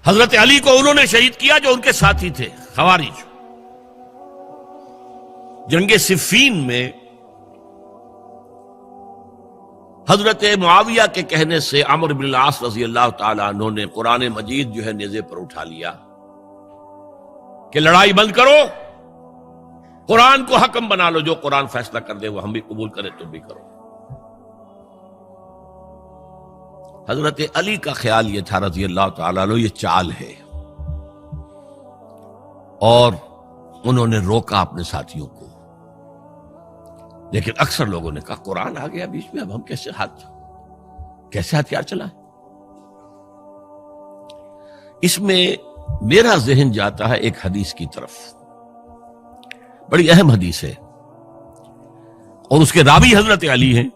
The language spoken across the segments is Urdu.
حضرت علی کو انہوں نے شہید کیا جو ان کے ساتھی تھے خوارج۔ جنگ صفین میں حضرت معاویہ کے کہنے سے عمرو بن العاص رضی اللہ تعالیٰ عنہ نے قرآن مجید جو ہے نیزے پر اٹھا لیا کہ لڑائی بند کرو، قرآن کو حکم بنا لو، جو قرآن فیصلہ کر دے وہ ہم بھی قبول کریں، تم بھی کرو۔ حضرت علی کا خیال یہ تھا رضی اللہ تعالیٰ عنہ یہ چال ہے، اور انہوں نے روکا اپنے ساتھیوں کو، لیکن اکثر لوگوں نے کہا قرآن آ گیا بیچ میں، اب ہم کیسے ہتھیار چلائیں؟ اس میں میرا ذہن جاتا ہے ایک حدیث کی طرف، بڑی اہم حدیث ہے، اور اس کے راوی حضرت علی ہیں۔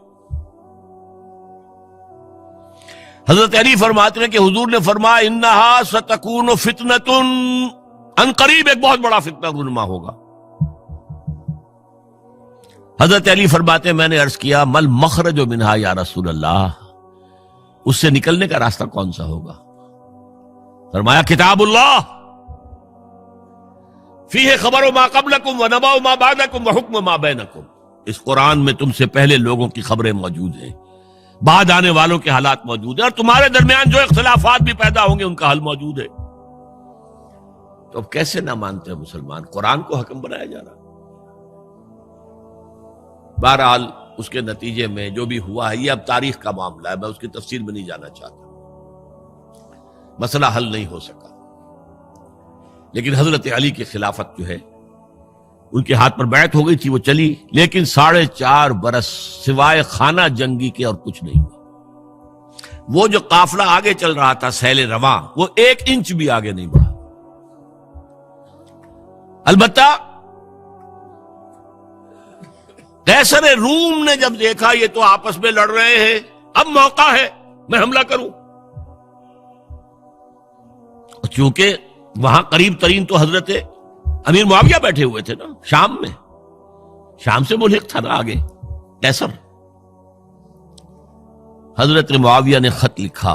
حضرت علی فرماتے ہیں کہ حضور نے فرمایا انہا ستکون فتنۃ، ان قریب ایک بہت بڑا فتنہ رونما ہوگا۔ حضرت علی فرماتے ہیں میں نے عرض کیا مل مخرج منہا یا رسول اللہ، اس سے نکلنے کا راستہ کون سا ہوگا؟ فرمایا کتاب اللہ فیہ خبر ما قبلکم ونبأ ما بعدکم وحکم ما بینکم، اس قرآن میں تم سے پہلے لوگوں کی خبریں موجود ہیں، بعد آنے والوں کے حالات موجود ہیں، اور تمہارے درمیان جو اختلافات بھی پیدا ہوں گے ان کا حل موجود ہے۔ تو اب کیسے نہ مانتے ہیں مسلمان؟ قرآن کو حکم بنایا جا رہا۔ بہرحال اس کے نتیجے میں جو بھی ہوا ہے یہ اب تاریخ کا معاملہ ہے، میں اس کی تفصیل میں نہیں جانا چاہتا، مسئلہ حل نہیں ہو سکا۔ لیکن حضرت علی کی خلافت جو ہے ان کے ہاتھ پر بیعت ہو گئی تھی، وہ چلی، لیکن 4.5 برس سوائے خانہ جنگی کے اور کچھ نہیں ہوا۔ وہ جو قافلہ آگے چل رہا تھا سیل رواں، وہ 1 انچ بھی آگے نہیں بڑھا۔ البتہ قیصر روم نے جب دیکھا یہ تو آپس میں لڑ رہے ہیں، اب موقع ہے میں حملہ کروں، چونکہ وہاں قریب ترین تو حضرت امیر معاویہ بیٹھے ہوئے تھے نا، شام میں، شام سے ملحق تھا نا آگے قیصر۔ حضرت معاویہ نے خط لکھا،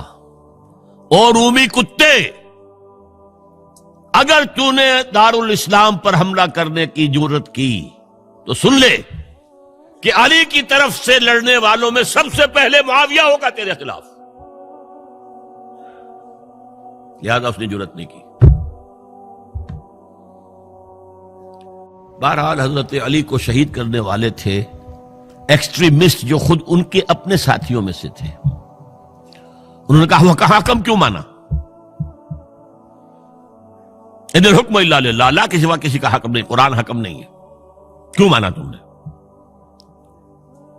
او رومی کتے، اگر تو نے دارالاسلام پر حملہ کرنے کی جرت کی تو سن لے کہ علی کی طرف سے لڑنے والوں میں سب سے پہلے معاویہ ہوگا تیرے خلاف، لہذا اس نے جرت نہیں کی۔ بہرحال حضرت علی کو شہید کرنے والے تھے ایکسٹریمسٹ جو خود ان کے اپنے ساتھیوں میں سے تھے۔ انہوں نے کہا وہ کہاں حکم کیوں مانا؟ ان الحکم الا للہ، اللہ کے سوا کسی کا حکم نہیں، قرآن حکم نہیں ہے، کیوں مانا تم نے؟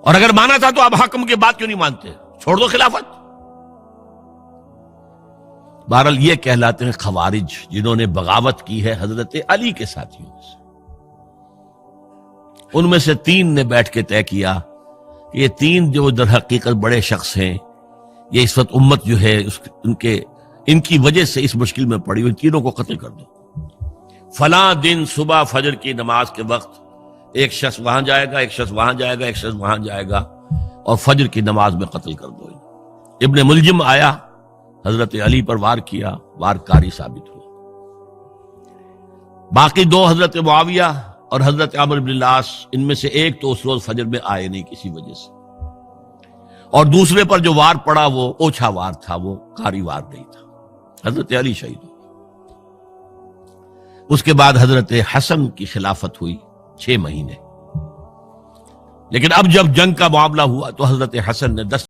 اور اگر مانا تھا تو اب حکم کے بعد کیوں نہیں مانتے؟ چھوڑ دو خلافت۔ بہرحال یہ کہلاتے ہیں خوارج، جنہوں نے بغاوت کی ہے حضرت علی کے ساتھیوں میں سے۔ ان میں سے 3 نے بیٹھ کے طے کیا کہ یہ 3 جو در حقیقت بڑے شخص ہیں، یہ اس وقت امت جو ہے ان کی وجہ سے اس مشکل میں پڑی، ان تینوں کو قتل کر دو۔ فلاں دن صبح فجر کی نماز کے وقت ایک شخص وہاں جائے گا، ایک شخص وہاں جائے گا، ایک شخص وہاں جائے گا، اور فجر کی نماز میں قتل کر دو۔ ابن ملجم آیا، حضرت علی پر وار کیا، وار کاری ثابت ہوا۔ باقی 2 حضرت معاویہ اور حضرت عمرو بن العاص، ان میں سے ایک تو اس روز فجر میں آئے نہیں کسی وجہ سے، اور دوسرے پر جو وار پڑا وہ اوچھا وار تھا، وہ کاری وار نہیں تھا۔ حضرت علی شہید ہوئے۔ اس کے بعد حضرت حسن کی خلافت ہوئی 6 مہینے، لیکن اب جب جنگ کا معاملہ ہوا تو حضرت حسن نے 10